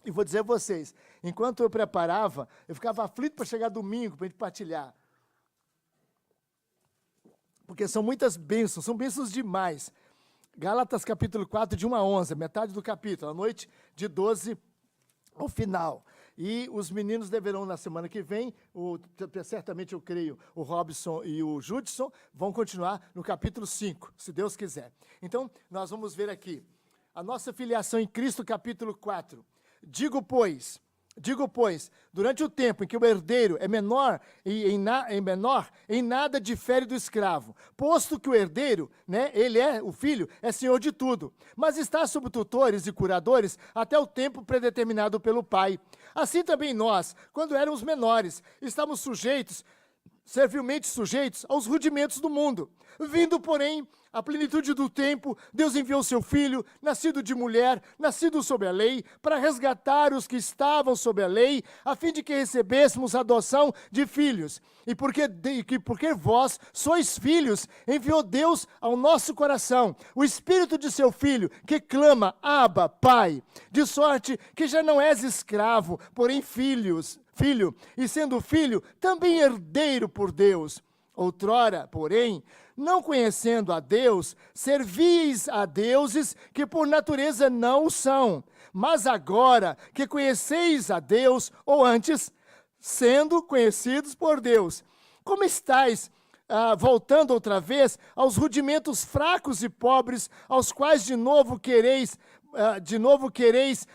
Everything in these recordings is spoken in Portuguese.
E vou dizer a vocês, enquanto eu preparava, eu ficava aflito para chegar domingo, para a gente partilhar. Porque são muitas bênçãos, são bênçãos demais. Gálatas capítulo 4, de 1 a 11, metade do capítulo, a noite de 12 ao final. E os meninos deverão, na semana que vem, certamente eu creio, o Robson e o Judson, vão continuar no capítulo 5, se Deus quiser. Então, nós vamos ver aqui, a nossa filiação em Cristo, capítulo 4. Digo, pois, durante o tempo em que o herdeiro é menor, em nada difere do escravo, posto que o herdeiro, o filho, é senhor de tudo, mas está sob tutores e curadores até o tempo predeterminado pelo pai. Assim também nós, quando éramos menores, estávamos servilmente sujeitos aos rudimentos do mundo. Vindo, porém, à plenitude do tempo, Deus enviou seu Filho, nascido de mulher, nascido sob a lei, para resgatar os que estavam sob a lei, a fim de que recebêssemos a adoção de filhos. E porque vós sois filhos, enviou Deus ao nosso coração o Espírito de seu Filho, que clama, Abba, Pai. De sorte que já não és escravo, porém filho, e sendo filho, também herdeiro por Deus. Outrora, porém, não conhecendo a Deus, servis a deuses que por natureza não o são. Mas agora que conheceis a Deus, ou antes, sendo conhecidos por Deus, como estáis voltando outra vez aos rudimentos fracos e pobres, aos quais de novo quereis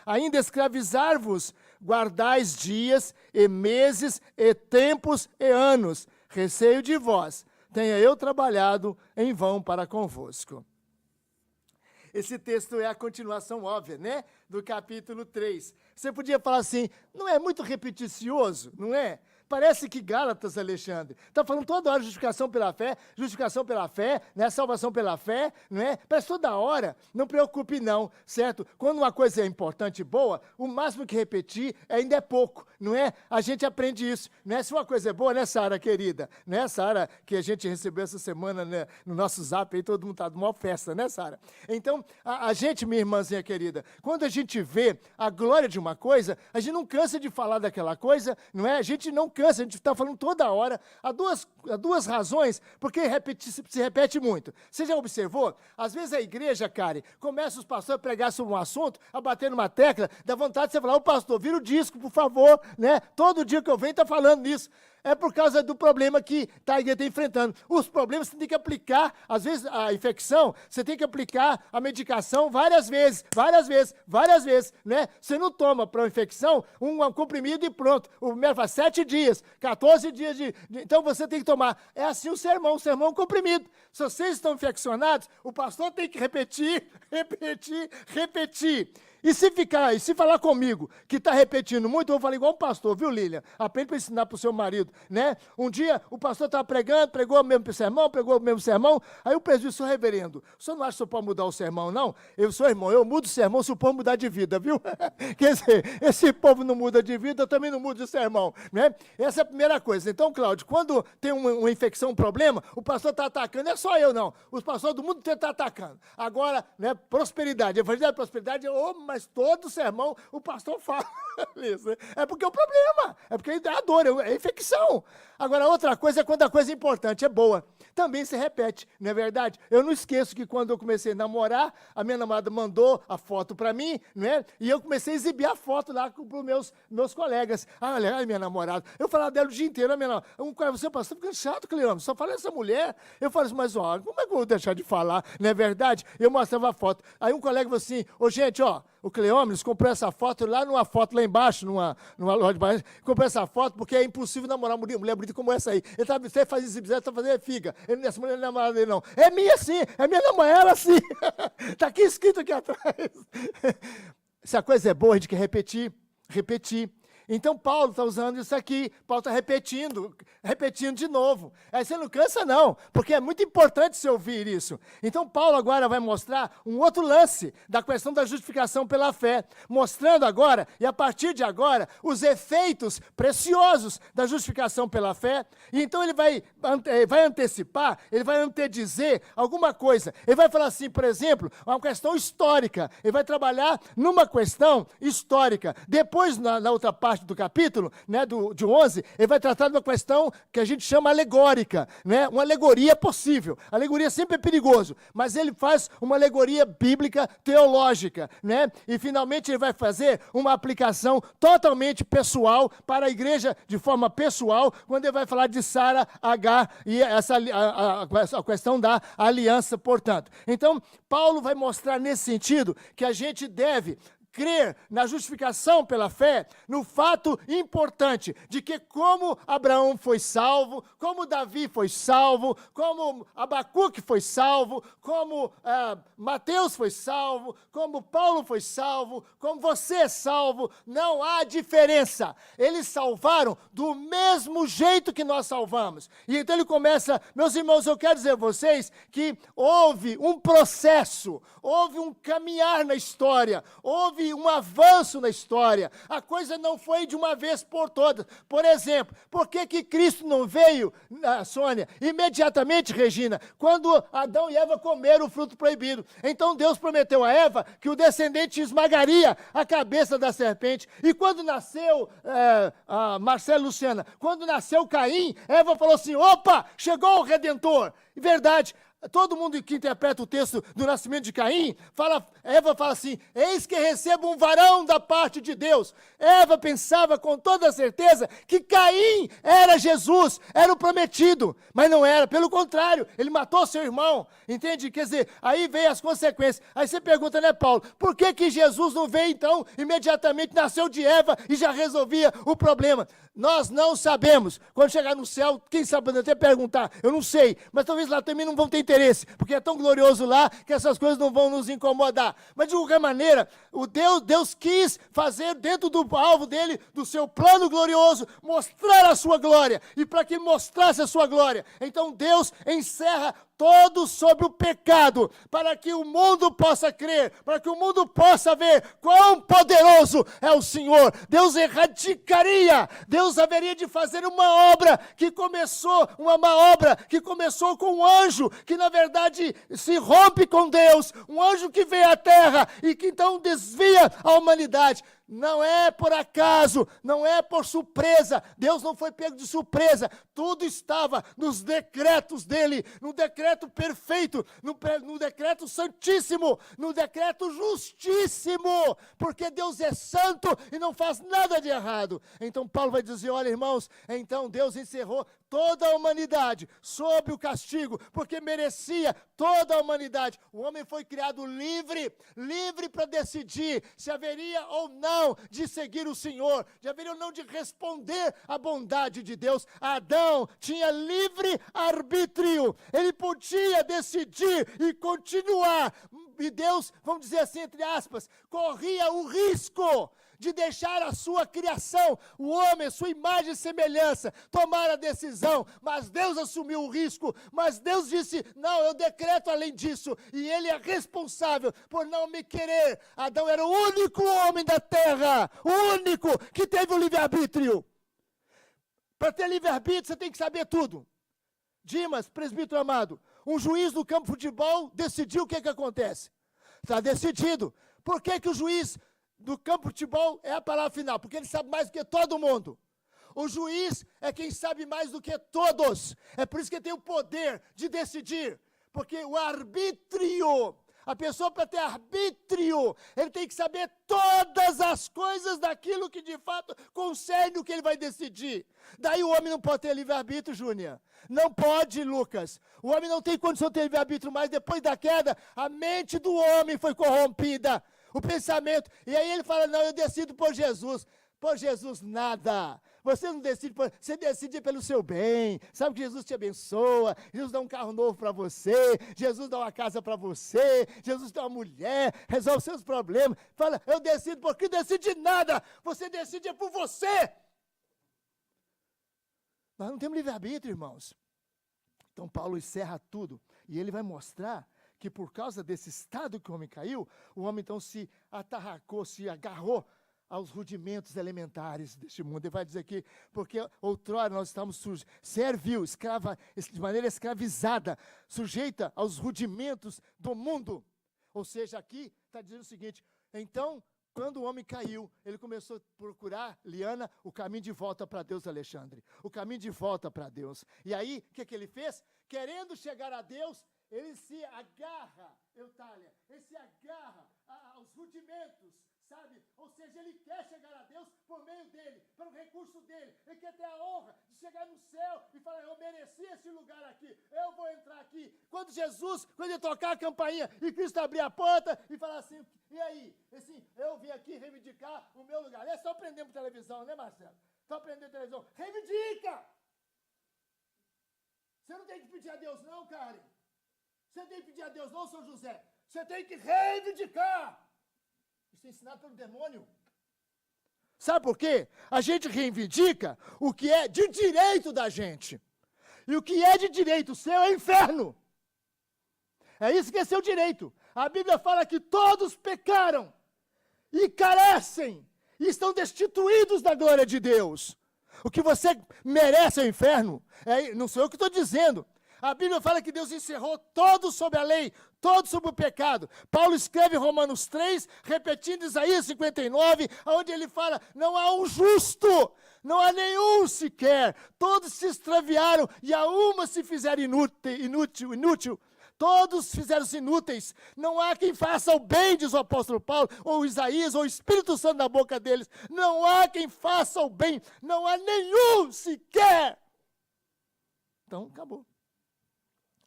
ainda escravizar-vos, guardais dias e meses e tempos e anos. Receio de vós, tenha eu trabalhado em vão para convosco. Esse texto é a continuação óbvia, do capítulo 3. Você podia falar assim, não é muito repeticioso, não é? Parece que Gálatas, Alexandre, está falando toda hora justificação pela fé, salvação pela fé, não é? Parece toda hora, não preocupe não, certo? Quando uma coisa é importante e boa, o máximo que repetir ainda é pouco, não é? A gente aprende isso, não é? Se uma coisa é boa, né, Sara, querida? Não é, Sara, que a gente recebeu essa semana, né, no nosso zap, aí todo mundo está de uma festa, né, Sara? Então, a gente, minha irmãzinha querida, quando a gente vê a glória de uma coisa, a gente não cansa de falar daquela coisa, não é? A gente não cansa, a gente está falando toda hora. Há duas razões porque se repete muito. Você já observou? Às vezes a igreja, Karen, começa os pastores a pregar sobre um assunto, a bater numa tecla, dá vontade de você falar, ô pastor, vira o disco, por favor, né? Todo dia que eu venho está falando nisso. É por causa do problema que a igreja está enfrentando. Os problemas você tem que aplicar, às vezes a infecção, você tem que aplicar a medicação várias vezes, né? Você não toma para a infecção um comprimido e pronto. O médico faz 7 dias, 14 dias então você tem que tomar. É assim o sermão é um comprimido. Se vocês estão infeccionados, o pastor tem que repetir. E se falar comigo que está repetindo muito, eu vou falar igual um pastor, viu, Lilian? Aprende para ensinar para o seu marido, né? Um dia o pastor estava pregando, pregou o mesmo sermão, aí o presbítero, reverendo, o senhor não acha que o senhor pode mudar o sermão, não? Eu sou irmão, eu mudo o sermão se o povo mudar de vida, viu? Quer dizer, esse povo não muda de vida, eu também não mudo de sermão, né? Essa é a primeira coisa. Então, Cláudio, quando tem uma infecção, um problema, o pastor está atacando, não é só eu, não. Os pastores do mundo estão atacando. Agora, né, prosperidade, evangelho da prosperidade, mas todo sermão o pastor fala isso. É porque é o problema, é porque é a dor, é a infecção. Agora, outra coisa é quando a coisa é importante, é boa. Também se repete, não é verdade? Eu não esqueço que quando eu comecei a namorar, a minha namorada mandou a foto para mim, não é? E eu comecei a exibir a foto lá para os meus colegas. Olha, minha namorada. Eu falava dela o dia inteiro, minha namorada. Você está ficando chato, Cleômetro, só fala essa mulher. Eu falei assim, mas olha, como é que eu vou deixar de falar, não é verdade? Eu mostrava a foto. Aí um colega falou assim, gente, o Cleômetro comprou essa foto lá embaixo, numa loja de baixo, comprou essa foto porque é impossível namorar mulher bonita como essa aí. Você faz exibição, está fazendo figa. Essa mulher não é namorada dele, não. É minha sim, é minha namorada, ela sim. Está aqui escrito aqui atrás. Se a coisa é boa, a gente quer repetir. Então, Paulo está usando isso aqui, Paulo está repetindo de novo. Aí você não cansa não, porque é muito importante você ouvir isso. Então, Paulo agora vai mostrar um outro lance da questão da justificação pela fé, mostrando agora, e a partir de agora, os efeitos preciosos da justificação pela fé. E então ele vai antecipar, ele vai antedizer alguma coisa. Ele vai falar assim, por exemplo, uma questão histórica. Ele vai trabalhar numa questão histórica. Depois, na outra parte do capítulo, né, de 11, ele vai tratar de uma questão que a gente chama alegórica, né, uma alegoria possível. Alegoria sempre é perigoso, mas ele faz uma alegoria bíblica teológica, né, e finalmente ele vai fazer uma aplicação totalmente pessoal para a igreja, de forma pessoal, quando ele vai falar de Sara, Agar e a questão da aliança, portanto. Então, Paulo vai mostrar nesse sentido que a gente deve crer na justificação pela fé, no fato importante de que como Abraão foi salvo, como Davi foi salvo, como Abacuque foi salvo, como Mateus foi salvo, como Paulo foi salvo, como você é salvo, não há diferença. Eles salvaram do mesmo jeito que nós salvamos. E então ele começa, meus irmãos, eu quero dizer a vocês que houve um processo, houve um caminhar na história, houve um avanço na história. A coisa não foi de uma vez por todas. Por exemplo, por que Cristo não veio, Sônia, imediatamente, Regina, quando Adão e Eva comeram o fruto proibido? Então Deus prometeu a Eva que o descendente esmagaria a cabeça da serpente. E quando nasceu, Marcelo, Luciana, quando nasceu Caim, Eva falou assim, opa, chegou o Redentor. Verdade. Todo mundo que interpreta o texto do nascimento de Caim, Eva fala assim, eis que recebo um varão da parte de Deus. Eva pensava com toda certeza que Caim era Jesus, era o prometido, mas não era, pelo contrário, ele matou seu irmão, entende? Quer dizer, aí veio as consequências. Aí você pergunta, né, Paulo, por que Jesus não veio então, imediatamente nasceu de Eva e já resolvia o problema? Nós não sabemos. Quando chegar no céu, quem sabe até perguntar, eu não sei, mas talvez lá também não vão ter interesse, porque é tão glorioso lá que essas coisas não vão nos incomodar. Mas de qualquer maneira, Deus quis fazer dentro do alvo dele, do seu plano glorioso, mostrar a sua glória. E para que mostrasse a sua glória, então Deus encerra todo sobre o pecado, para que o mundo possa crer, para que o mundo possa ver quão poderoso é o Senhor. Deus erradicaria, Deus haveria de fazer uma obra que começou com um anjo, que na verdade se rompe com Deus, um anjo que veio à terra e que então desvia a humanidade. Não é por acaso, não é por surpresa, Deus não foi pego de surpresa, tudo estava nos decretos dele, no decreto perfeito, no decreto santíssimo, no decreto justíssimo, porque Deus é santo e não faz nada de errado. Então Paulo vai dizer, olha irmãos, então Deus encerrou toda a humanidade sob o castigo, porque merecia toda a humanidade. O homem foi criado livre para decidir se haveria ou não de seguir o Senhor, de haveria ou não de responder à bondade de Deus. Adão tinha livre arbítrio, ele podia decidir e continuar, e Deus, vamos dizer assim, entre aspas, corria o risco de deixar a sua criação, o homem, sua imagem e semelhança, tomar a decisão, mas Deus assumiu o risco, mas Deus disse, não, eu decreto além disso, e ele é responsável por não me querer. Adão era o único homem da terra, o único que teve o livre-arbítrio. Para ter livre-arbítrio, você tem que saber tudo. Dimas, presbítero amado, um juiz do campo de futebol decidiu o que acontece. Está decidido. Por que o juiz do campo de futebol é a palavra final? Porque ele sabe mais do que todo mundo. O juiz é quem sabe mais do que todos. É por isso que ele tem o poder de decidir. Porque o arbítrio, a pessoa para ter arbítrio, ele tem que saber todas as coisas daquilo que de fato concerne o que ele vai decidir. Daí o homem não pode ter livre-arbítrio, Júnior. Não pode, Lucas. O homem não tem condição de ter livre-arbítrio mais. Depois da queda, a mente do homem foi corrompida. O pensamento, e aí ele fala, não, eu decido por Jesus. por Jesus nada. Você não decide, você decide pelo seu bem. Sabe que Jesus te abençoa, Jesus dá um carro novo para você, Jesus dá uma casa para você, Jesus dá uma mulher, resolve seus problemas. Fala, eu decido porque decide nada. Você decide é por você. Nós não temos livre-arbítrio, irmãos. Então Paulo encerra tudo e ele vai mostrar que por causa desse estado que o homem caiu, o homem então se atarracou, se agarrou aos rudimentos elementares deste mundo. Ele vai dizer aqui, porque outrora nós estávamos servil, escrava, de maneira escravizada, sujeita aos rudimentos do mundo. Ou seja, aqui está dizendo o seguinte, então, quando o homem caiu, ele começou a procurar, Liana, o caminho de volta para Deus, Alexandre. O caminho de volta para Deus. E aí, o que ele fez? Querendo chegar a Deus, ele se agarra, Eutália, ele se agarra aos rudimentos, sabe? Ou seja, ele quer chegar a Deus por meio dele, pelo recurso dele. Ele quer ter a honra de chegar no céu e falar, eu mereci esse lugar aqui, eu vou entrar aqui. Quando ele tocar a campainha e Cristo abrir a porta e falar assim, e aí? Assim, eu vim aqui reivindicar o meu lugar. É só aprender por televisão, né, Marcelo? Só aprender por televisão. Reivindica! Você não tem que pedir a Deus não, Karen. Você tem que pedir a Deus não, São José. Você tem que reivindicar. Isso é ensinado pelo demônio. Sabe por quê? A gente reivindica o que é de direito da gente. E o que é de direito seu é inferno. É isso que é seu direito. A Bíblia fala que todos pecaram e carecem e estão destituídos da glória de Deus. O que você merece é o inferno. Não sou eu que estou dizendo. A Bíblia fala que Deus encerrou todos sob a lei, todos sob o pecado. Paulo escreve em Romanos 3, repetindo Isaías 59, onde ele fala, não há um justo, não há nenhum sequer. Todos se extraviaram e a uma se fizeram inútil. Todos fizeram-se inúteis. Não há quem faça o bem, diz o apóstolo Paulo, ou Isaías, ou o Espírito Santo na boca deles. Não há quem faça o bem. Não há nenhum sequer. Então, acabou.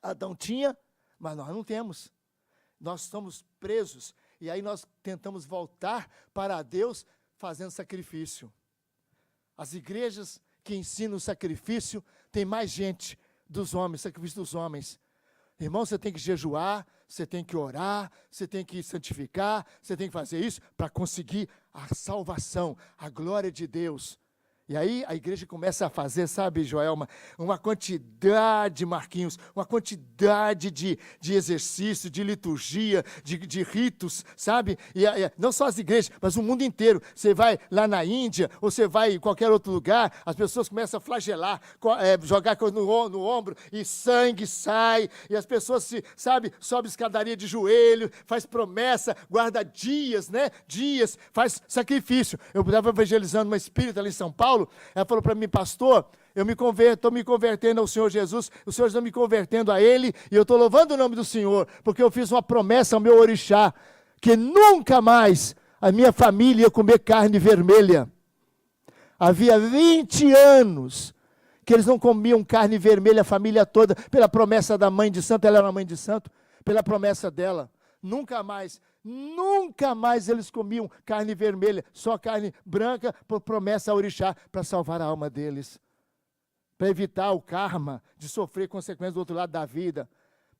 Adão tinha, mas nós não temos. Nós estamos presos. E aí nós tentamos voltar para Deus fazendo sacrifício. As igrejas que ensinam o sacrifício, tem mais gente dos homens, sacrifício dos homens. Irmão, você tem que jejuar, você tem que orar, você tem que santificar, você tem que fazer isso para conseguir a salvação, a glória de Deus. E aí a igreja começa a fazer, sabe, Joelma, uma quantidade, Marquinhos, uma quantidade de exercício, de liturgia, de ritos, sabe? E não só as igrejas, mas o mundo inteiro. Você vai lá na Índia, ou você vai em qualquer outro lugar, as pessoas começam a flagelar, jogar coisa no ombro, e sangue sai, e as pessoas, sobe escadaria de joelho, faz promessa, guarda dias, faz sacrifício. Eu estava evangelizando uma espírita ali em São Paulo. Ela falou para mim, pastor, eu estou me convertendo ao Senhor Jesus, o Senhor está me convertendo a Ele, e eu estou louvando o nome do Senhor, porque eu fiz uma promessa ao meu orixá, que nunca mais a minha família ia comer carne vermelha. Havia 20 anos que eles não comiam carne vermelha, a família toda, pela promessa da mãe de santo, ela era uma mãe de santo, pela promessa dela. Nunca mais eles comiam carne vermelha, só carne branca, por promessa a orixá, para salvar a alma deles. Para evitar o karma de sofrer consequências do outro lado da vida,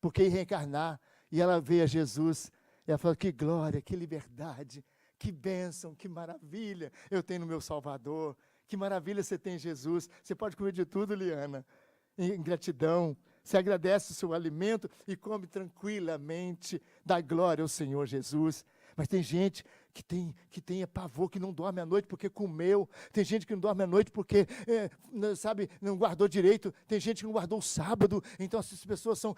porque ia reencarnar. E ela veio a Jesus, e ela falou, que glória, que liberdade, que bênção, que maravilha eu tenho no meu Salvador, que maravilha você tem em Jesus. Você pode comer de tudo, Liana, em gratidão. Você agradece o seu alimento e come tranquilamente, dá glória ao Senhor Jesus. Mas tem gente que tem pavor, que não dorme à noite porque comeu. Tem gente que não dorme à noite porque, não guardou direito. Tem gente que não guardou o sábado. Então essas pessoas são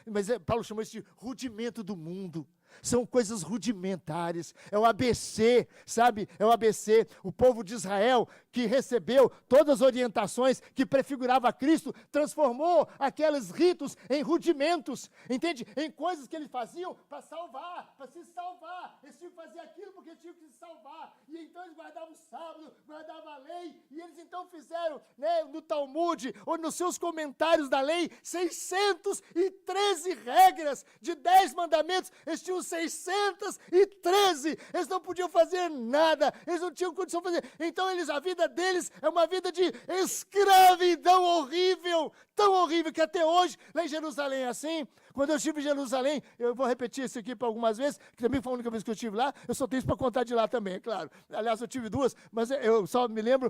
mas Paulo chamou isso de rudimento do mundo. São coisas rudimentares, é o ABC, sabe? É o ABC. O povo de Israel, que recebeu todas as orientações que prefigurava Cristo, transformou aqueles ritos em rudimentos, entende? Em coisas que eles faziam para salvar, para se salvar. Eles tinham que fazer aquilo porque tinham que se salvar. E então eles guardavam o sábado, guardavam a lei, e eles então fizeram, no Talmud, ou nos seus comentários da lei, 613 regras de 10 mandamentos. Eles tinham 613, eles não podiam fazer nada, eles não tinham condição de fazer. Então a vida deles é uma vida de escravidão horrível, tão horrível que até hoje, lá em Jerusalém é assim. Quando eu estive em Jerusalém, eu vou repetir isso aqui para algumas vezes, que também foi a única vez que eu estive lá, eu só tenho isso para contar de lá também, é claro. Aliás, eu tive duas, mas eu só me lembro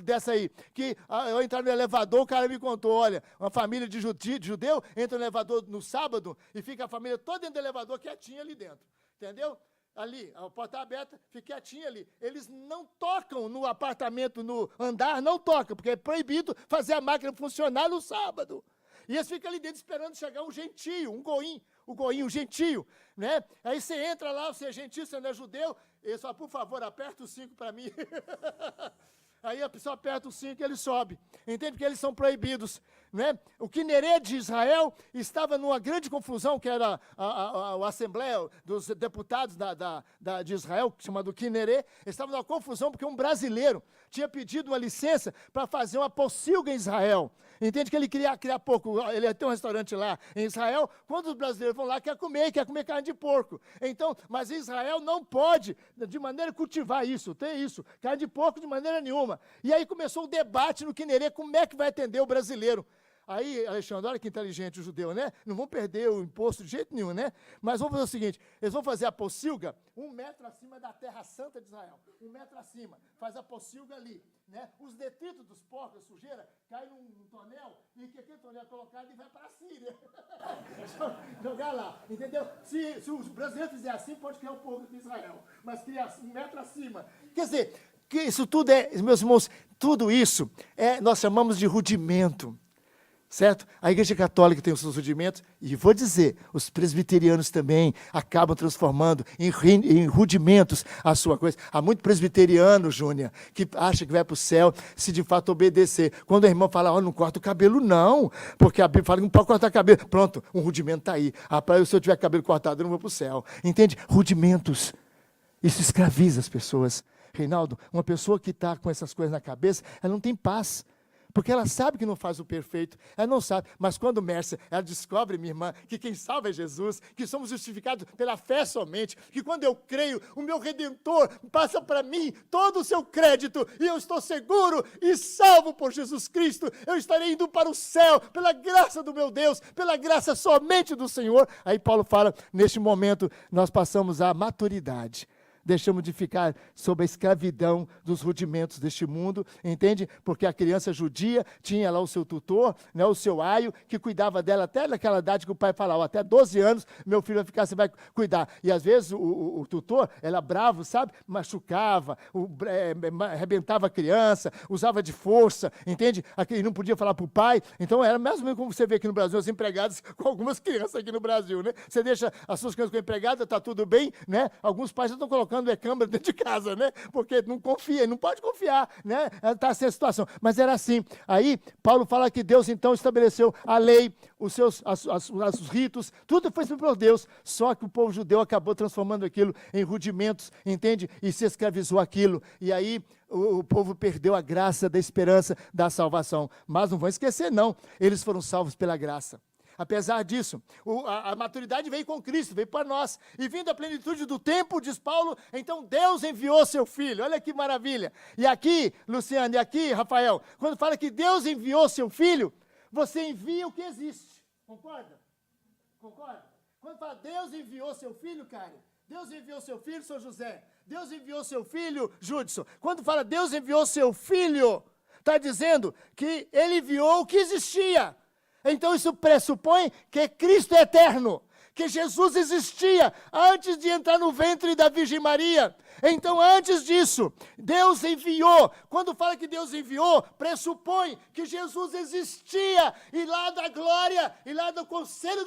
dessa aí, que eu entrar no elevador, o cara me contou, olha, uma família de judeu entra no elevador no sábado e fica a família toda dentro do elevador quietinha ali dentro, entendeu? Ali, a porta aberta, fica quietinha ali. Eles não tocam no apartamento, no andar, não tocam, porque é proibido fazer a máquina funcionar no sábado. E eles ficam ali dentro esperando chegar um gentio, um gentio, né? Aí você entra lá, você é gentio, você não é judeu, eles falam, por favor, aperta o 5 para mim. Aí a pessoa aperta o 5 e ele sobe. Entende? Porque eles são proibidos, né? O Quinerê de Israel estava numa grande confusão, que era a Assembleia dos Deputados de Israel, chamado Quinerê. Estava numa confusão porque um brasileiro tinha pedido uma licença para fazer uma pocilga em Israel. Entende que ele queria criar porco, ele tem um restaurante lá em Israel, quando os brasileiros vão lá, quer comer carne de porco. Então, mas Israel não pode, de maneira, cultivar isso, ter isso, carne de porco de maneira nenhuma. E aí começou o debate no Quinerê, como é que vai atender o brasileiro. Aí, Alexandre, olha que inteligente o judeu, né? Não vão perder o imposto de jeito nenhum, né? Mas vamos fazer o seguinte, eles vão fazer a pocilga 1 metro acima da terra santa de Israel. 1 metro acima, faz a pocilga ali, né? Os detritos dos porcos, a sujeira, cai num tonel, e que aquele tonel é colocado e vai para a Síria. Jogar lá, entendeu? Se os brasileiros fizerem assim, pode criar o porco de Israel. Mas criar 1 metro acima. Quer dizer, que isso tudo meus irmãos, tudo isso nós chamamos de rudimento. Certo? A Igreja Católica tem os seus rudimentos, e vou dizer, os presbiterianos também acabam transformando em rudimentos a sua coisa. Há muito presbiteriano, Júnior, que acha que vai para o céu se de fato obedecer. Quando a irmã fala, não corta o cabelo não, porque a Bíblia fala que não pode cortar cabelo. Pronto, um rudimento está aí. Rapaz, se eu tiver cabelo cortado, eu não vou para o céu. Entende? Rudimentos. Isso escraviza as pessoas. Reinaldo, uma pessoa que está com essas coisas na cabeça, ela não tem paz. Porque ela sabe que não faz o perfeito, ela não sabe, mas quando Mércia, ela descobre, minha irmã, que quem salva é Jesus, que somos justificados pela fé somente, que quando eu creio, o meu Redentor passa para mim todo o seu crédito, e eu estou seguro e salvo por Jesus Cristo, eu estarei indo para o céu, pela graça do meu Deus, pela graça somente do Senhor. Aí Paulo fala, neste momento, nós passamos à maturidade. Deixamos de ficar sob a escravidão dos rudimentos deste mundo, entende? Porque a criança judia tinha lá o seu tutor, né, o seu aio, que cuidava dela até naquela idade que o pai falava, até 12 anos, meu filho vai ficar, você vai cuidar. E às vezes o tutor era bravo, sabe? Machucava, arrebentava a criança, usava de força, entende? E não podia falar para o pai. Então era mais ou menos como você vê aqui no Brasil, os empregados com algumas crianças aqui no Brasil, né? Você deixa as suas crianças com a empregada, está tudo bem, né? Alguns pais já estão colocando câmera dentro de casa, né? Porque não confia, não pode confiar, né? Está assim a situação. Mas era assim. Aí, Paulo fala que Deus, então, estabeleceu a lei, os ritos, tudo foi feito por Deus, só que o povo judeu acabou transformando aquilo em rudimentos, entende? E se escravizou aquilo. E aí, o povo perdeu a graça da esperança da salvação. Mas não vão esquecer, não. Eles foram salvos pela graça. Apesar disso, a maturidade veio com Cristo, veio para nós. E vindo a plenitude do tempo, diz Paulo, então Deus enviou seu Filho. Olha que maravilha. E aqui, Luciano, e aqui, Rafael, quando fala que Deus enviou seu Filho, você envia o que existe. Concorda? Concorda? Quando fala Deus enviou seu Filho, cara, Deus enviou seu Filho, São José. Deus enviou seu Filho, Judson. Quando fala Deus enviou seu Filho, está dizendo que Ele enviou o que existia. Então isso pressupõe que Cristo é eterno, que Jesus existia antes de entrar no ventre da Virgem Maria. Então, antes disso, Deus enviou. Quando fala que Deus enviou, pressupõe que Jesus existia. E lá da glória, e lá do conselho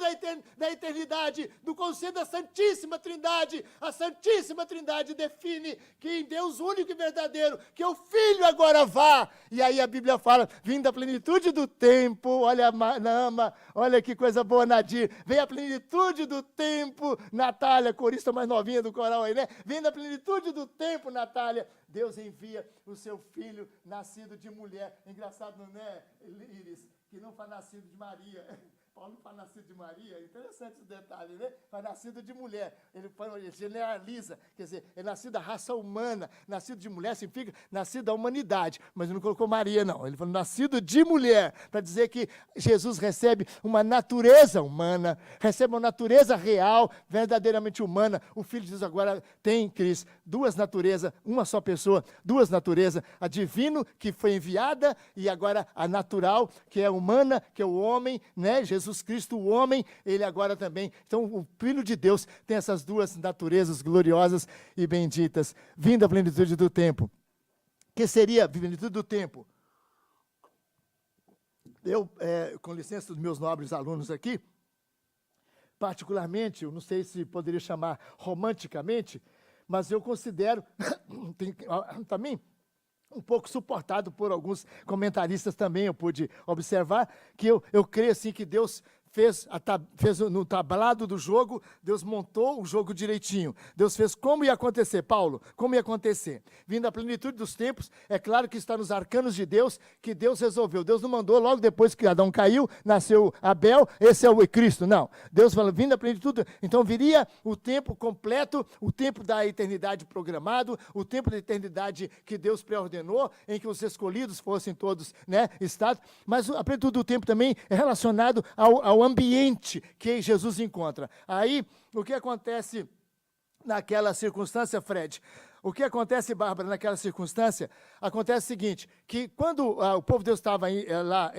da eternidade, do conselho da Santíssima Trindade, a Santíssima Trindade define que em Deus único e verdadeiro, que o Filho agora vá. E aí a Bíblia fala, vindo a plenitude do tempo, olha a Nama, olha que coisa boa, Nadir, vem a plenitude do tempo, Natália, corista mais novinha do coral aí, né? Vem da plenitude do tempo, Natália, Deus envia o seu filho nascido de mulher. Engraçado, não é, Iris? Que não foi nascido de Maria. Paulo não fala nascido de Maria, interessante esse detalhe, né? Fala nascido de mulher, ele generaliza, quer dizer, é nascido da raça humana, nascido de mulher significa nascido da humanidade, mas não colocou Maria, não. Ele falou nascido de mulher, para dizer que Jesus recebe uma natureza humana, recebe uma natureza real, verdadeiramente humana. O Filho de Deus agora tem, Cris, duas naturezas, uma só pessoa, duas naturezas, a divino, que foi enviada, e agora a natural, que é humana, que é o homem, né? Jesus Cristo, o homem, ele agora também. Então, o Filho de Deus tem essas duas naturezas gloriosas e benditas, vindo à plenitude do tempo. Que seria a plenitude do tempo? Eu, com licença dos meus nobres alunos aqui, particularmente, eu não sei se poderia chamar romanticamente, mas eu considero, também, um pouco suportado por alguns comentaristas também, eu pude observar, que eu creio assim que Deus fez no tablado do jogo, Deus montou o jogo direitinho. Deus fez como ia acontecer, Paulo, como ia acontecer. Vindo à plenitude dos tempos, é claro que está nos arcanos de Deus, que Deus resolveu. Deus não mandou logo depois que Adão caiu, nasceu Abel, esse é o Cristo, não. Deus falou, vindo à plenitude, então viria o tempo completo, o tempo da eternidade programado, o tempo da eternidade que Deus pré-ordenou, em que os escolhidos fossem todos, né, estados, mas a plenitude do tempo também é relacionado ao ambiente que Jesus encontra. Aí, o que acontece naquela circunstância, Fred? O que acontece, Bárbara, naquela circunstância? Acontece o seguinte, que quando o povo de Deus estava lá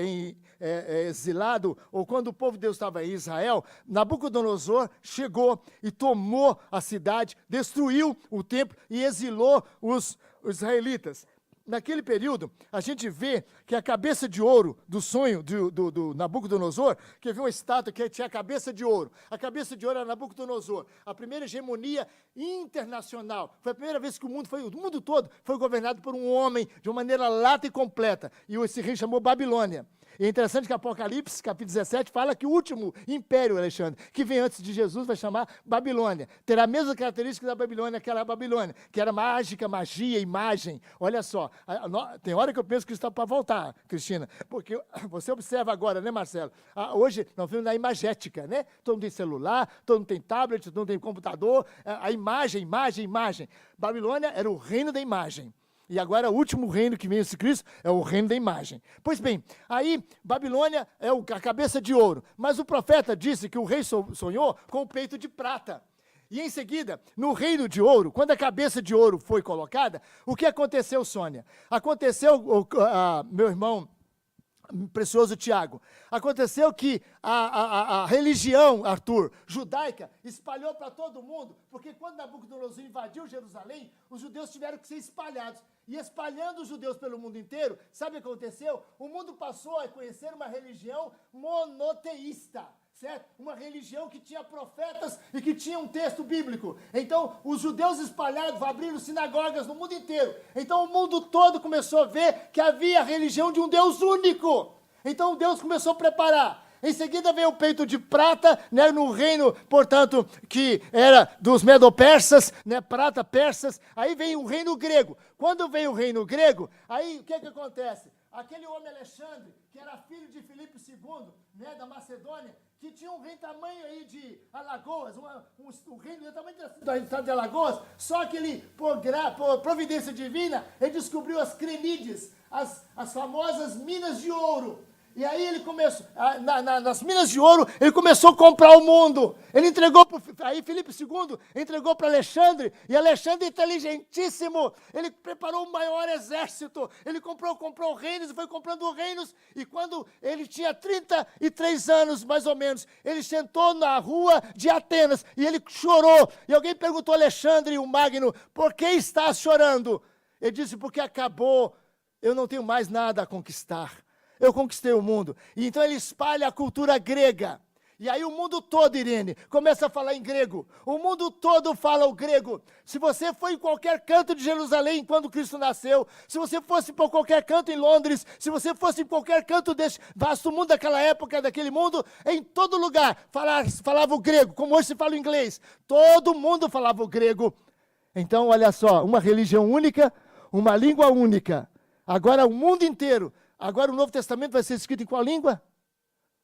exilado, ou quando o povo de Deus estava em Israel, Nabucodonosor chegou e tomou a cidade, destruiu o templo e exilou os israelitas. Naquele período, a gente vê que a cabeça de ouro do sonho do Nabucodonosor, que havia uma estátua que tinha a cabeça de ouro. A cabeça de ouro era Nabucodonosor, a primeira hegemonia internacional. Foi a primeira vez que o mundo todo foi governado por um homem de uma maneira lata e completa. E esse rei chamou Babilônia. E é interessante que Apocalipse, capítulo 17, fala que o último império, Alexandre, que vem antes de Jesus, vai chamar Babilônia. Terá a mesma característica da Babilônia, aquela Babilônia, que era mágica, magia, imagem. Olha só, tem hora que eu penso que isso está para voltar, Cristina, porque você observa agora, né, Marcelo? Hoje nós vemos na imagética, né? Todo mundo tem celular, todo mundo tem tablet, todo mundo tem computador, a imagem. Babilônia era o reino da imagem. E agora o último reino que vem esse Cristo é o reino da imagem. Pois bem, aí Babilônia é a cabeça de ouro. Mas o profeta disse que o rei sonhou com o peito de prata. E em seguida, no reino de ouro, quando a cabeça de ouro foi colocada, o que aconteceu, Sônia? Aconteceu, meu irmão precioso Tiago, aconteceu que a religião, Arthur, judaica, espalhou para todo mundo, porque quando Nabucodonosor invadiu Jerusalém, os judeus tiveram que ser espalhados. E espalhando os judeus pelo mundo inteiro, sabe o que aconteceu? O mundo passou a conhecer uma religião monoteísta. Certo? Uma religião que tinha profetas e que tinha um texto bíblico. Então, os judeus espalhados abriram sinagogas no mundo inteiro. Então, o mundo todo começou a ver que havia a religião de um Deus único. Então, Deus começou a preparar. Em seguida veio o peito de prata, né, no reino, portanto, que era dos medo-persas, né, prata, persas. Aí vem o reino grego. Quando vem o reino grego, aí o que acontece? Aquele homem Alexandre, que era filho de Filipe II, né, da Macedônia, que tinha um reino tamanho aí de Alagoas, um reino do tamanho do estado de Alagoas, só que ele, por providência divina, ele descobriu as crenídeas, as famosas minas de ouro. E aí ele começou, nas minas de ouro, ele começou a comprar o mundo. Ele entregou, aí Filipe II entregou para Alexandre, e Alexandre, inteligentíssimo, ele preparou o maior exército, ele comprou reinos, e foi comprando reinos, e quando ele tinha 33 anos, mais ou menos, ele sentou na rua de Atenas, e ele chorou, e alguém perguntou a Alexandre, o Magno, por que estás chorando? Ele disse, porque acabou, eu não tenho mais nada a conquistar. Eu conquistei o mundo. E então ele espalha a cultura grega. E aí o mundo todo, Irene, começa a falar em grego. O mundo todo fala o grego. Se você foi em qualquer canto de Jerusalém quando Cristo nasceu, se você fosse por qualquer canto em Londres, se você fosse em qualquer canto desse vasto mundo daquela época, daquele mundo, em todo lugar falava o grego, como hoje se fala o inglês. Todo mundo falava o grego. Então, olha só, uma religião única, uma língua única. Agora o mundo inteiro. Agora o Novo Testamento vai ser escrito em qual língua?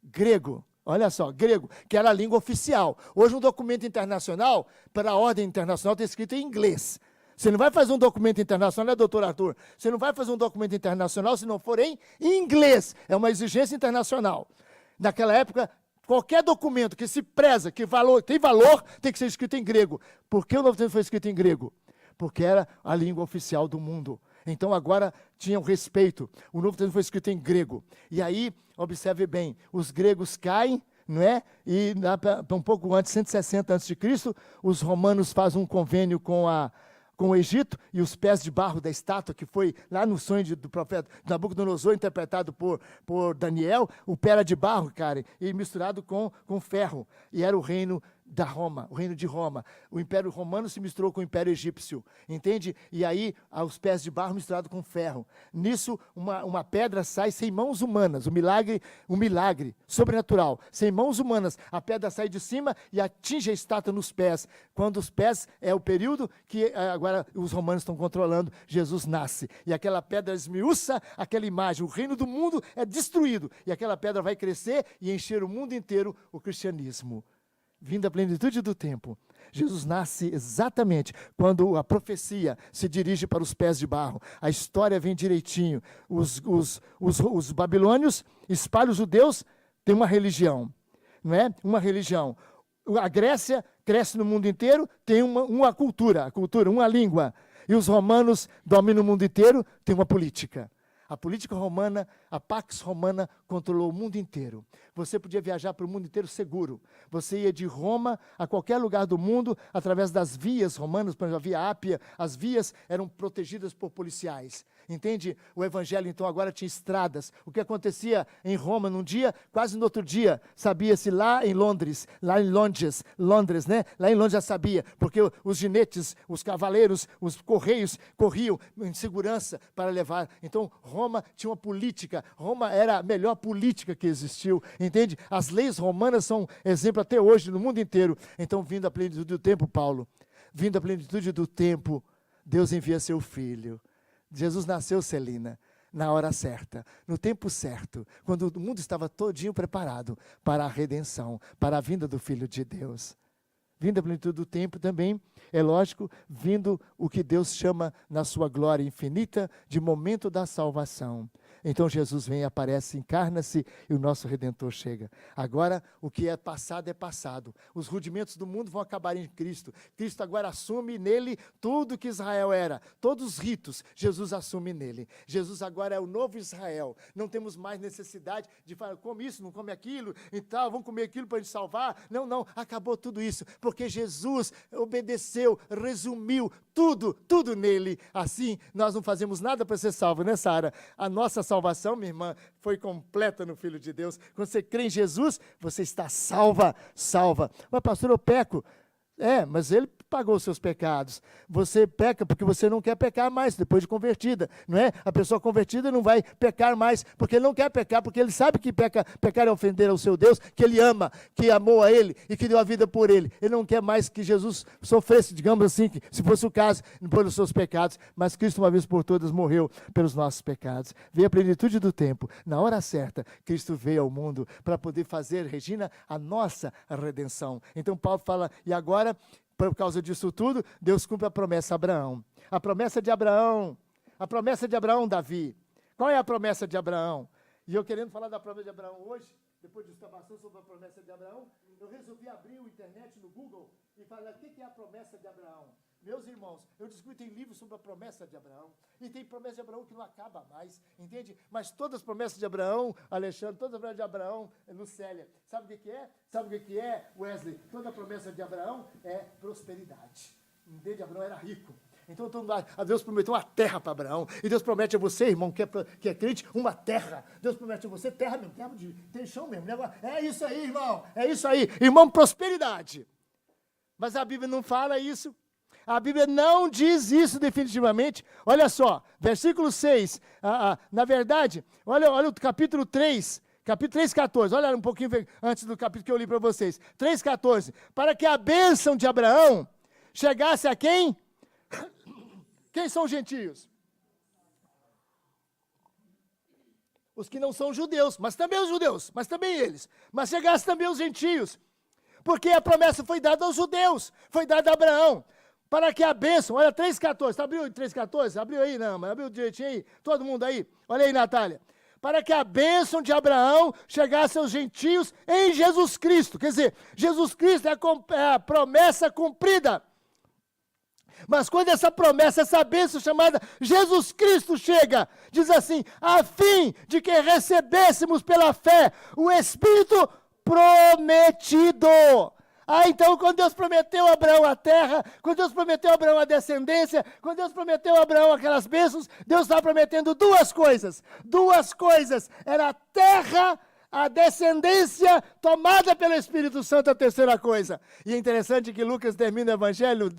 Grego. Olha só, grego, que era a língua oficial. Hoje um documento internacional, para a ordem internacional, está escrito em inglês. Você não vai fazer um documento internacional, né, doutor Arthur? Você não vai fazer um documento internacional se não for em inglês. É uma exigência internacional. Naquela época, qualquer documento que se preza, que tem valor, tem que ser escrito em grego. Por que o Novo Testamento foi escrito em grego? Porque era a língua oficial do mundo. Então agora tinham respeito. O Novo Testamento foi escrito em grego. E aí, observe bem, os gregos caem, não é? E um pouco antes, 160 a.C., os romanos fazem um convênio com o Egito, e os pés de barro da estátua, que foi lá no sonho do profeta Nabucodonosor, interpretado por Daniel, o pé era de barro, cara, e misturado com ferro. E era o reino da Roma, o reino de Roma. O Império Romano se misturou com o Império Egípcio, entende? E aí, os pés de barro misturado com ferro. Nisso, uma pedra sai sem mãos humanas, um milagre sobrenatural. Sem mãos humanas, a pedra sai de cima e atinge a estátua nos pés. Quando os pés é o período que agora os romanos estão controlando, Jesus nasce. E aquela pedra esmiuça aquela imagem, o reino do mundo é destruído. E aquela pedra vai crescer e encher o mundo inteiro, o cristianismo. Vindo à plenitude do tempo, Jesus nasce exatamente quando a profecia se dirige para os pés de barro. A história vem direitinho. Os babilônios espalham os judeus, tem uma religião, não é? Uma religião. A Grécia cresce no mundo inteiro, tem uma cultura, uma língua. E os romanos dominam o mundo inteiro, tem uma política. A política romana, a Pax Romana, controlou o mundo inteiro. Você podia viajar para o mundo inteiro seguro. Você ia de Roma a qualquer lugar do mundo, através das vias romanas, por exemplo, a Via Ápia, as vias eram protegidas por policiais. Entende? O evangelho, então, agora tinha estradas. O que acontecia em Roma num dia, quase no outro dia, sabia-se lá em Londres, Londres, né? Lá em Londres já sabia, porque os ginetes, os cavaleiros, os correios corriam em segurança para levar. Então, Roma tinha uma política. Roma era a melhor política que existiu, entende? As leis romanas são exemplo até hoje no mundo inteiro. Então, vindo à plenitude do tempo, Paulo, vindo à plenitude do tempo, Deus envia seu Filho. Jesus nasceu, Celina, na hora certa, no tempo certo, quando o mundo estava todinho preparado para a redenção, para a vinda do Filho de Deus. Vindo à plenitude do tempo também, é lógico, vindo o que Deus chama na sua glória infinita de momento da salvação. Então Jesus vem, aparece, encarna-se e o nosso Redentor chega. Agora, o que é passado é passado. Os rudimentos do mundo vão acabar em Cristo. Cristo agora assume nele tudo que Israel era. Todos os ritos, Jesus assume nele. Jesus agora é o novo Israel. Não temos mais necessidade de falar, come isso, não come aquilo, e tal, vamos comer aquilo para a gente salvar. Não, acabou tudo isso. Porque Jesus obedeceu, resumiu tudo nele. Assim, nós não fazemos nada para ser salvo, né, Sara? A nossa salvação, minha irmã, foi completa no Filho de Deus. Quando você crê em Jesus, você está salva. Mas pastor, eu peco. Mas ele pagou os seus pecados. Você peca porque você não quer pecar mais, depois de convertida, não é? A pessoa convertida não vai pecar mais, porque ele não quer pecar, porque ele sabe que pecar é ofender ao seu Deus, que ele ama, que amou a ele e que deu a vida por ele. Ele não quer mais que Jesus sofresse, digamos assim, que, se fosse o caso, pelos seus pecados, mas Cristo uma vez por todas morreu pelos nossos pecados. Veio a plenitude do tempo, na hora certa, Cristo veio ao mundo para poder fazer, Regina, a nossa redenção. Então Paulo fala, e agora, por causa disso tudo, Deus cumpre a promessa a Abraão. A promessa de Abraão, Davi. Qual é a promessa de Abraão? E eu querendo falar da promessa de Abraão hoje, depois de estar bastante sobre a promessa de Abraão, eu resolvi abrir o internet no Google e falar o que é a promessa de Abraão. Meus irmãos, eu descobri que tem livros sobre a promessa de Abraão, e tem promessa de Abraão que não acaba mais, entende? Mas todas as promessas de Abraão, Alexandre, todas as promessas de Abraão, Lucélia, sabe o que é? Sabe o que é, Wesley? Toda a promessa de Abraão é prosperidade, entende? Abraão era rico. Então, a Deus prometeu uma terra para Abraão. E Deus promete a você, irmão, que é crente, uma terra. Deus promete a você terra mesmo, tem chão mesmo. É isso aí, irmão. É isso aí. Irmão, prosperidade. Mas a Bíblia não fala isso. A Bíblia não diz isso definitivamente. Olha só, versículo 6. Na verdade, olha o capítulo 3. Capítulo 3,14. Olha um pouquinho antes do capítulo que eu li para vocês. 3,14. Para que a bênção de Abraão chegasse a quem? Quem são os gentios? os que não são judeus, mas também os judeus, mas também eles. Mas chegasse também os gentios. Porque a promessa foi dada aos judeus, foi dada a Abraão. Para que a bênção, olha 3,14, abriu 3,14? Abriu aí, não, mas abriu direitinho aí, todo mundo aí. Olha aí, Natália. Para que a bênção de Abraão chegasse aos gentios em Jesus Cristo. Quer dizer, Jesus Cristo é a promessa cumprida. Mas quando essa promessa, essa bênção chamada Jesus Cristo chega, diz assim, a fim de que recebêssemos pela fé o Espírito prometido. Então, quando Deus prometeu a Abraão a terra, quando Deus prometeu a Abraão a descendência, quando Deus prometeu a Abraão aquelas bênçãos, Deus está prometendo duas coisas. Duas coisas. Era a terra, a descendência tomada pelo Espírito Santo, a terceira coisa. E é interessante que Lucas termina o Evangelho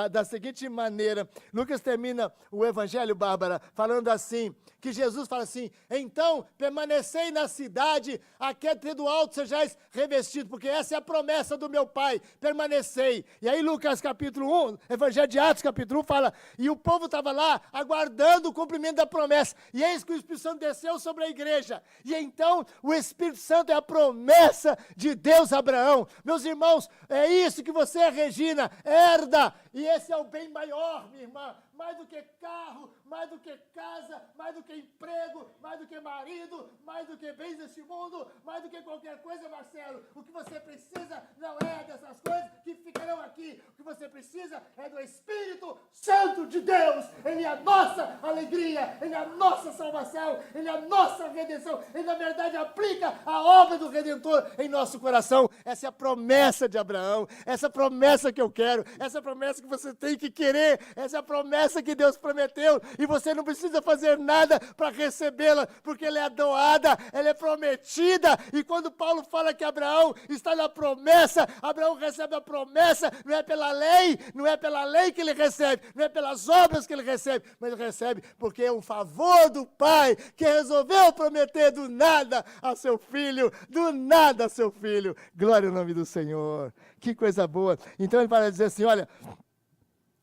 da seguinte maneira. Lucas termina o Evangelho, Bárbara, falando assim, que Jesus fala assim, então permanecei na cidade, até do alto sejais revestido, porque essa é a promessa do meu Pai, permanecei. E aí Lucas capítulo 1, Evangelho de Atos capítulo 1 fala, e o povo estava lá aguardando o cumprimento da promessa, e eis que o Espírito Santo desceu sobre a igreja, e então o Espírito Santo é a promessa de Deus a Abraão. Meus irmãos, é isso que você, Regina, herda, e esse é o bem maior, minha irmã, mais do que carro, mais do que casa, mais do que emprego, mais do que marido, mais do que bens deste mundo, mais do que qualquer coisa, Marcelo. O que você precisa não é dessas coisas que ficarão aqui. O que você precisa é do Espírito Santo de Deus. Ele é a nossa alegria, ele é a nossa salvação, ele é a nossa redenção. Ele, na verdade, aplica a obra do Redentor em nosso coração. Essa é a promessa de Abraão, essa promessa que eu quero, essa promessa que você tem que querer, essa é a promessa que Deus prometeu, e você não precisa fazer nada para recebê-la, porque ela é doada, ela é prometida, e quando Paulo fala que Abraão está na promessa, Abraão recebe a promessa, não é pela lei que ele recebe, não é pelas obras que ele recebe, mas ele recebe porque é um favor do Pai, que resolveu prometer do nada a seu filho, glória ao nome do Senhor, que coisa boa. Então ele vai dizer assim, olha,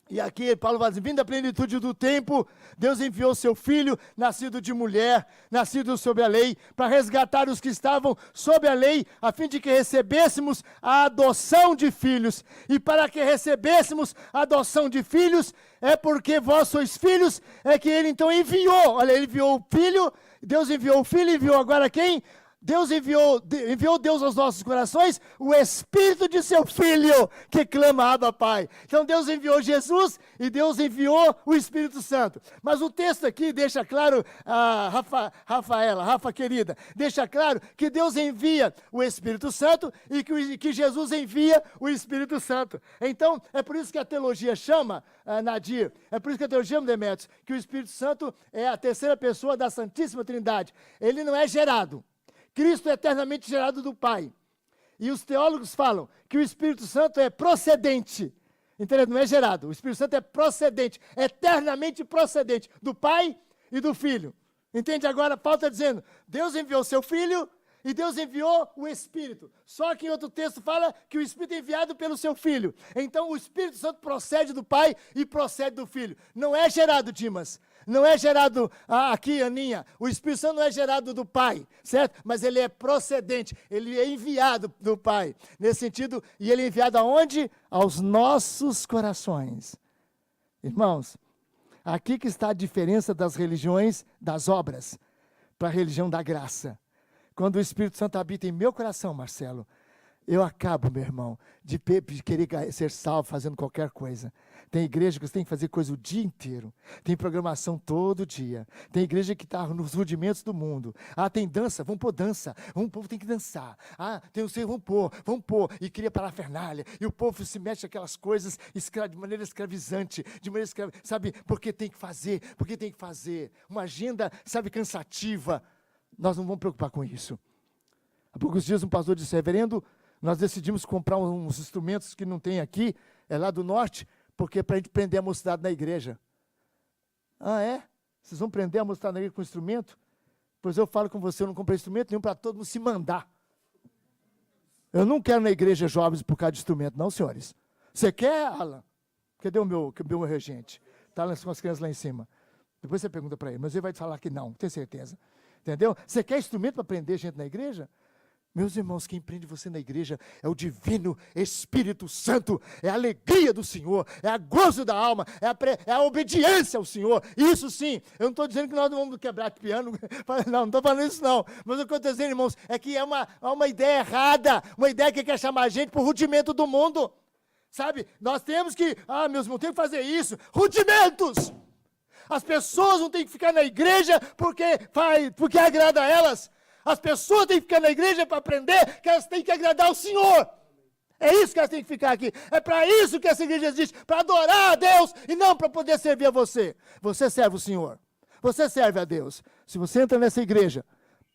e aqui Paulo vai dizer, vindo da plenitude do tempo, Deus enviou seu filho, nascido de mulher, nascido sob a lei, para resgatar os que estavam sob a lei, a fim de que recebêssemos a adoção de filhos. E para que recebêssemos a adoção de filhos, é porque vós sois filhos, é que ele então enviou. Olha, ele enviou o filho, Deus enviou o filho, enviou agora quem? Deus enviou Deus aos nossos corações o Espírito de seu Filho, que clama, Abba, Pai. Então Deus enviou Jesus e Deus enviou o Espírito Santo. Mas o texto aqui deixa claro, Rafa querida, deixa claro que Deus envia o Espírito Santo e que Jesus envia o Espírito Santo. Então, é por isso que a teologia chama, Nadir, é por isso que a teologia chama, Demetrios, que o Espírito Santo é a terceira pessoa da Santíssima Trindade. Ele não é gerado. Cristo é eternamente gerado do Pai. E os teólogos falam que o Espírito Santo é procedente. Entendeu? Não é gerado. O Espírito Santo é procedente, eternamente procedente do Pai e do Filho. Entende? Agora, Paulo está dizendo, Deus enviou seu Filho e Deus enviou o Espírito. Só que em outro texto fala que o Espírito é enviado pelo seu Filho. Então, o Espírito Santo procede do Pai e procede do Filho. Não é gerado, Dimas. Não é gerado aqui, Aninha. O Espírito Santo não é gerado do Pai, certo? Mas ele é procedente, ele é enviado do Pai. Nesse sentido, e ele é enviado aonde? Aos nossos corações. Irmãos, aqui que está a diferença das religiões das obras para a religião da graça. Quando o Espírito Santo habita em meu coração, Marcelo, eu acabo, meu irmão, de querer ser salvo fazendo qualquer coisa. Tem igreja que você tem que fazer coisa o dia inteiro. Tem programação todo dia. Tem igreja que está nos rudimentos do mundo. Tem dança, vamos pôr dança. O povo tem que dançar. Tem o ser, vamos pôr. E cria parafernália. E o povo se mexe aquelas coisas de maneira escravizante. Sabe, porque tem que fazer. Uma agenda, sabe, cansativa. Nós não vamos preocupar com isso. Há poucos dias um pastor disse, reverendo, nós decidimos comprar uns instrumentos que não tem aqui, lá do norte, porque para a gente prender a mocidade na igreja. É? Vocês vão prender a mocidade na igreja com instrumento? Pois eu falo com você, eu não comprei instrumento nenhum para todo mundo se mandar. Eu não quero na igreja jovens por causa de instrumento, não, senhores. Você quer, Alan? Cadê o meu regente? Está com as crianças lá em cima. Depois você pergunta para ele, mas ele vai te falar que não, tenho certeza. Entendeu? Você quer instrumento para prender gente na igreja? Meus irmãos, quem prende você na igreja é o divino Espírito Santo, é a alegria do Senhor, é a gozo da alma, é a obediência ao Senhor. Isso sim, eu não estou dizendo que nós não vamos quebrar piano, não estou falando isso não. Mas o que eu estou dizendo, irmãos, é que é uma ideia errada, uma ideia que quer chamar a gente para o rudimento do mundo. Sabe, nós temos que, meus irmãos, temos que fazer isso, rudimentos. As pessoas não têm que ficar na igreja porque agrada a elas. As pessoas têm que ficar na igreja para aprender que elas têm que agradar ao Senhor. É isso que elas têm que ficar aqui. É para isso que essa igreja existe, para adorar a Deus e não para poder servir a você. Você serve o Senhor. Você serve a Deus. Se você entra nessa igreja,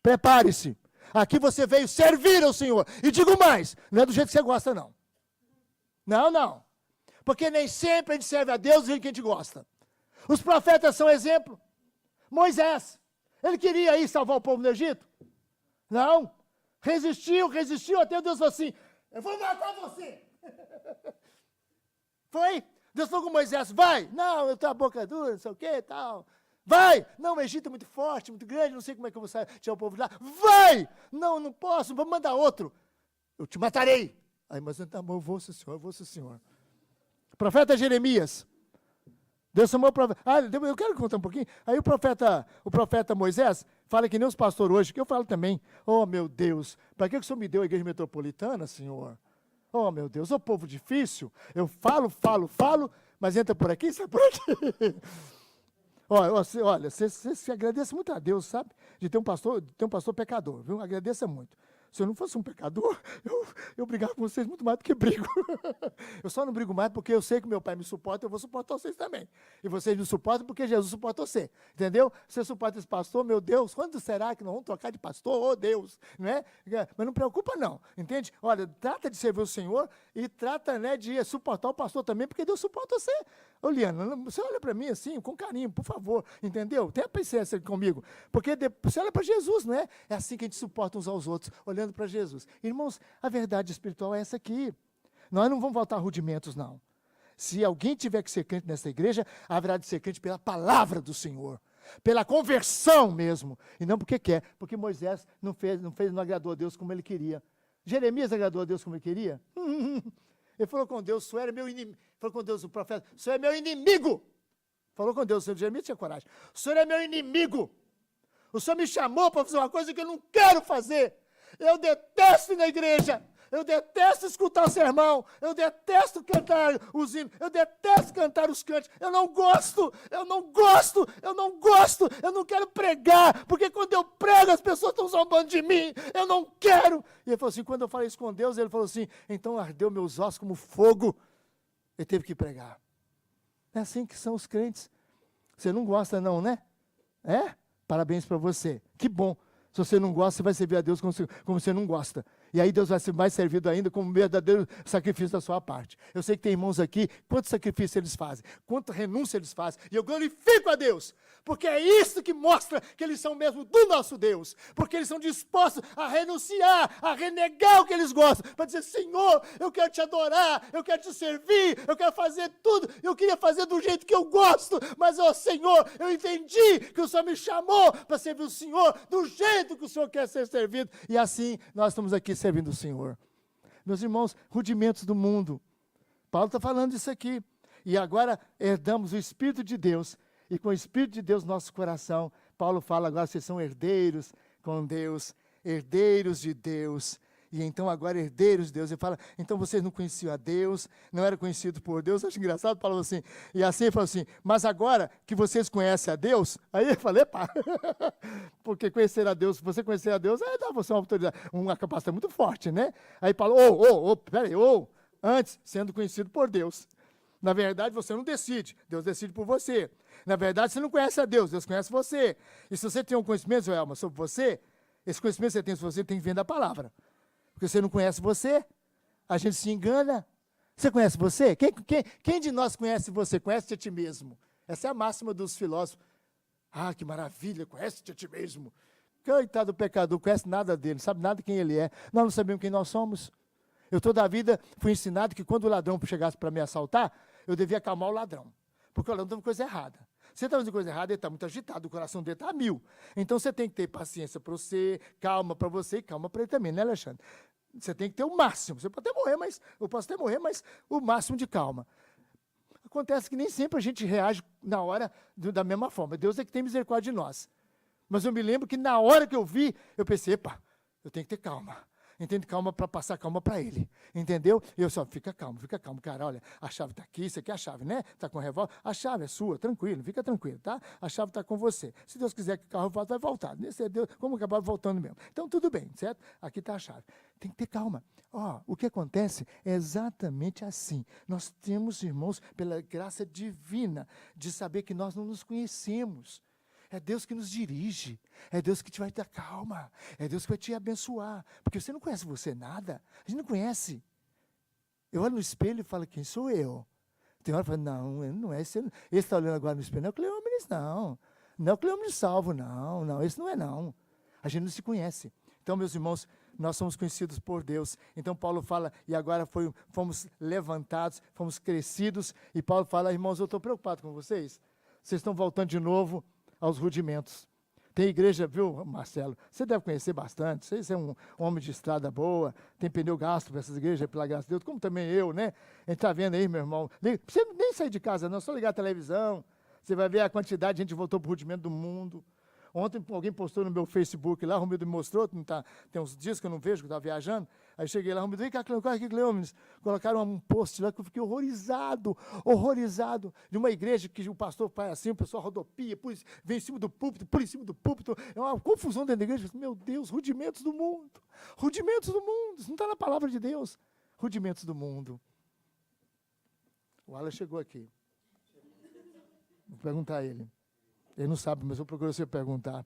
prepare-se. Aqui você veio servir ao Senhor. E digo mais, não é do jeito que você gosta, não. Não. Porque nem sempre a gente serve a Deus do jeito que a gente gosta. Os profetas são exemplo. Moisés, ele queria ir salvar o povo do Egito? Não. Resistiu, até Deus falou assim, eu vou matar você. Foi. Deus falou com Moisés, vai. Não, eu tenho a boca dura, não sei o que e tal. Vai. Não, o Egito é muito forte, muito grande, não sei como é que eu vou tirar o povo de lá. Vai. Não posso, vou mandar outro. Eu te matarei. Aí, mas tá bom, eu vou, senhor. Profeta Jeremias. Deus chamou o profeta. Eu quero contar um pouquinho. Aí o profeta Moisés fala que nem os pastores hoje, que eu falo também. Oh, meu Deus, para que o Senhor me deu a igreja metropolitana, Senhor? Oh, meu Deus, ô povo difícil. Eu falo, mas entra por aqui, sai por aqui. Olha, você agradece muito a Deus, sabe? De ter um pastor pecador, viu? Agradeça muito. Se eu não fosse um pecador, eu brigava com vocês muito mais do que brigo. Eu só não brigo mais porque eu sei que meu pai me suporta, eu vou suportar vocês também. E vocês me suportam porque Jesus suporta você. Entendeu? Você suporta esse pastor, meu Deus, quando será que nós vamos trocar de pastor? Oh, Deus, não é? Mas não preocupa não, entende? Olha, trata de servir o Senhor e trata, né, de suportar o pastor também, porque Deus suporta você. Ô, Liana, você olha para mim assim, com carinho, por favor, entendeu? Tenha paciência comigo, porque você olha para Jesus, não é? É assim que a gente suporta uns aos outros, olhando para Jesus. Irmãos, a verdade espiritual é essa aqui. Nós não vamos voltar a rudimentos, não. Se alguém tiver que ser crente nessa igreja, haverá de ser crente pela palavra do Senhor, pela conversão mesmo, e não porque quer, porque Moisés não agradou a Deus como ele queria. Jeremias agradou a Deus como ele queria? Ele falou com Deus, o Senhor é meu inimigo. Falou com Deus, o profeta, o Senhor é meu inimigo. Falou com Deus, o Senhor Jeremias tinha coragem. O Senhor é meu inimigo. O Senhor me chamou para fazer uma coisa que eu não quero fazer. Eu detesto ir na igreja. Eu detesto escutar o sermão. Eu detesto cantar os hinos. Eu detesto cantar os cantos. Eu não gosto. Eu não quero pregar. Porque quando eu prego, as pessoas estão zombando de mim. Eu não quero. E ele falou assim, quando eu falei isso com Deus, ele falou assim, então ardeu meus ossos como fogo. Ele teve que pregar. É assim que são os crentes. Você não gosta não, né? É? Parabéns para você. Que bom. Se você não gosta, você vai servir a Deus como você não gosta. E aí Deus vai ser mais servido ainda como um verdadeiro sacrifício da sua parte. Eu sei que tem irmãos aqui, quanto sacrifício eles fazem, quanta renúncia eles fazem. E eu glorifico a Deus, porque é isso que mostra que eles são mesmo do nosso Deus. Porque eles são dispostos a renunciar, a renegar o que eles gostam. Para dizer, Senhor, eu quero te adorar, eu quero te servir, eu quero fazer tudo. Eu queria fazer do jeito que eu gosto. Mas, Senhor, eu entendi que o Senhor me chamou para servir o Senhor do jeito que o Senhor quer ser servido. E assim, nós estamos aqui servindo o Senhor. Meus irmãos, rudimentos do mundo. Paulo está falando isso aqui. E agora herdamos o Espírito de Deus. E com o Espírito de Deus no nosso coração, Paulo fala agora, vocês são herdeiros com Deus, herdeiros de Deus. E então agora herdeiros de Deus. Ele fala, então vocês não conheciam a Deus, não eram conhecidos por Deus. Eu acho engraçado, Paulo assim. E assim ele falou assim, mas agora que vocês conhecem a Deus, aí eu falei, pá, porque conhecer a Deus, se você conhecer a Deus, dá você uma autoridade, uma capacidade muito forte, né? Aí Paulo, peraí, antes, sendo conhecido por Deus. Na verdade, você não decide, Deus decide por você. Na verdade, você não conhece a Deus, Deus conhece você. E se você tem um conhecimento, Elma, sobre você, esse conhecimento que você tem sobre você tem que vir da palavra. Porque você não conhece você, a gente se engana. Você conhece você? Quem de nós conhece você? Conhece-te a ti mesmo. Essa é a máxima dos filósofos. Ah, que maravilha, conhece-te a ti mesmo. Coitado do pecador, não conhece nada dele, não sabe nada quem ele é. Nós não sabemos quem nós somos. Eu toda a vida fui ensinado que quando o ladrão chegasse para me assaltar, eu devia acalmar o ladrão. Porque o ladrão tem uma coisa errada. Você está fazendo coisa errada, ele está muito agitado, o coração dele está a 1000. Então você tem que ter paciência para você, calma para você e calma para ele também, né, Alexandre? Você tem que ter o máximo. Você pode até morrer, mas eu posso até morrer, mas o máximo de calma. Acontece que nem sempre a gente reage na hora da mesma forma. Deus é que tem misericórdia de nós. Mas eu me lembro que na hora que eu vi, eu pensei, epa, eu tenho que ter calma. Entende? Calma para passar calma para ele. Entendeu? E eu só, fica calmo, cara. Olha, a chave está aqui, isso aqui é a chave, né? Está com o revólver? A chave é sua, tranquilo, fica tranquilo, tá? A chave está com você. Se Deus quiser que o carro volte, vai voltar. Se é Deus, como acabar voltando mesmo. Então, tudo bem, certo? Aqui está a chave. Tem que ter calma. Ó, o que acontece é exatamente assim. Nós temos, irmãos, pela graça divina, de saber que nós não nos conhecemos. É Deus que nos dirige, é Deus que te vai dar calma, é Deus que vai te abençoar, porque você não conhece você nada, a gente não conhece. Eu olho no espelho e falo, quem sou eu? Tem hora que eu falo, não, ele não é, esse está olhando agora no espelho, não é o Cleómenes, não é o Cleómenes salvo, não, esse não é não. A gente não se conhece. Então, meus irmãos, nós somos conhecidos por Deus. Então, Paulo fala, e agora fomos levantados, fomos crescidos, e Paulo fala, irmãos, eu estou preocupado com vocês, vocês estão voltando de novo aos rudimentos. Tem igreja, viu, Marcelo? Você deve conhecer bastante. Você é um homem de estrada boa, tem pneu gasto para essas igrejas, pela graça de Deus, como também eu, né? A gente está vendo aí, meu irmão. Não precisa nem sair de casa, não, só ligar a televisão. Você vai ver a quantidade de gente que voltou para o rudimento do mundo. Ontem alguém postou no meu Facebook lá, o Romildo me mostrou, tem uns dias que eu não vejo, que eu estava viajando. Aí cheguei lá, Romildo, vem cá, Cleómenes. Colocaram um post lá que eu fiquei horrorizado, de uma igreja que o pastor faz assim, o pessoal rodopia, vem em cima do púlpito, é uma confusão dentro da igreja. Meu Deus, rudimentos do mundo, isso não está na palavra de Deus, rudimentos do mundo. O Alan chegou aqui, vou perguntar a ele. Ele não sabe, mas eu procuro você perguntar.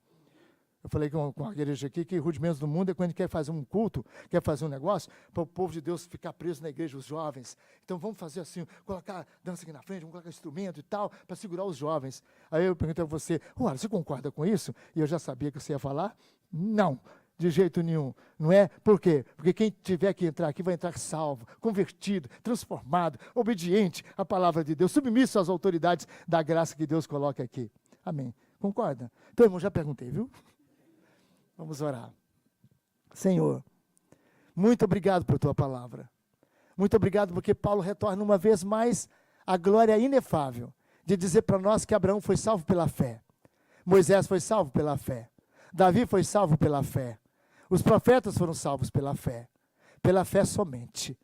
Eu falei com a igreja aqui que rudimentos do mundo é quando a gente quer fazer um culto, quer fazer um negócio, para o povo de Deus ficar preso na igreja, os jovens. Então vamos fazer assim, colocar dança aqui na frente, vamos colocar instrumento e tal, para segurar os jovens. Aí eu perguntei a você, você concorda com isso? E eu já sabia que você ia falar, não. De jeito nenhum, não é? Por quê? Porque quem tiver que entrar aqui vai entrar salvo, convertido, transformado, obediente à palavra de Deus, submisso às autoridades da graça que Deus coloca aqui. Amém. Concorda? Então, irmão, já perguntei, viu? Vamos orar. Senhor, muito obrigado por tua palavra. Muito obrigado porque Paulo retorna uma vez mais a glória inefável de dizer para nós que Abraão foi salvo pela fé. Moisés foi salvo pela fé. Davi foi salvo pela fé. Os profetas foram salvos pela fé somente,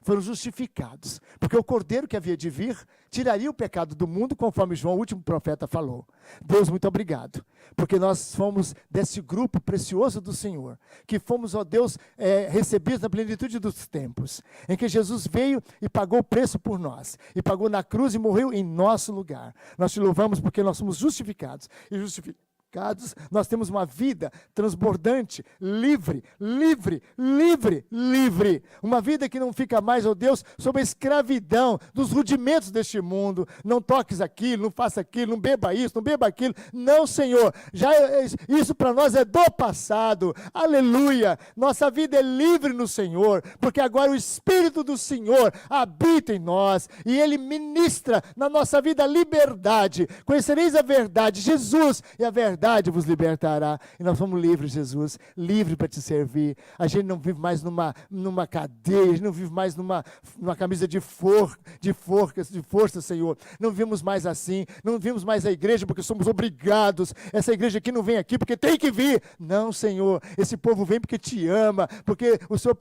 foram justificados, porque o Cordeiro que havia de vir, tiraria o pecado do mundo, conforme João, o último profeta, falou. Deus, muito obrigado, porque nós fomos desse grupo precioso do Senhor, que fomos, ó Deus, recebidos na plenitude dos tempos, em que Jesus veio e pagou o preço por nós, e pagou na cruz e morreu em nosso lugar. Nós te louvamos porque nós somos justificados, e nós temos uma vida transbordante, livre, uma vida que não fica mais, ó Deus, sob a escravidão dos rudimentos deste mundo. Não toques aquilo, não faça aquilo, não beba isso, não beba aquilo. Não, Senhor, isso para nós é do passado. Aleluia, nossa vida é livre no Senhor, porque agora o Espírito do Senhor habita em nós e Ele ministra na nossa vida a liberdade. Conhecereis a verdade, Jesus, e a verdade vos libertará. E nós somos livres, Jesus, livre para te servir. A gente não vive mais numa cadeia, a gente não vive mais numa camisa de força, Senhor. Não vivemos mais assim, não vivemos mais a igreja porque somos obrigados. Essa igreja aqui não vem aqui porque tem que vir. Não, Senhor, esse povo vem porque te ama, porque o Senhor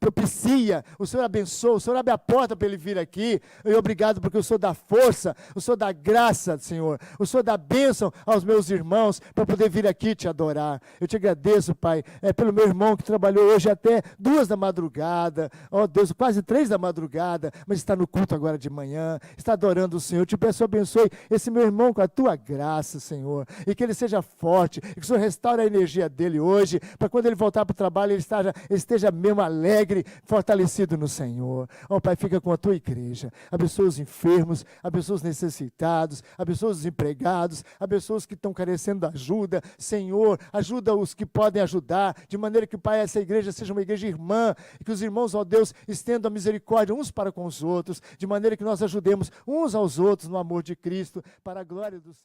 propicia, o Senhor abençoa, o Senhor abre a porta para ele vir aqui. E obrigado porque o Senhor dá força, o Senhor dá graça, Senhor, o Senhor dá bênção aos meus irmãos para poder vir aqui te adorar. Eu te agradeço, Pai, pelo meu irmão que trabalhou hoje até 2 da madrugada, ó Deus, quase 3 da madrugada, mas está no culto agora de manhã, está adorando o Senhor. Eu te peço, abençoe esse meu irmão com a tua graça, Senhor, e que ele seja forte, e que o Senhor restaure a energia dele hoje, para quando ele voltar para o trabalho, ele esteja mesmo alegre, fortalecido no Senhor. Ó Pai, fica com a tua igreja, abençoa os enfermos, abençoa os necessitados, abençoa os desempregados, necessitados, abençoa os que estão carecendo da ajuda. Senhor, ajuda os que podem ajudar, de maneira que, Pai, essa igreja seja uma igreja irmã, e que os irmãos, ó Deus, estendam a misericórdia uns para com os outros, de maneira que nós ajudemos uns aos outros no amor de Cristo, para a glória do Senhor.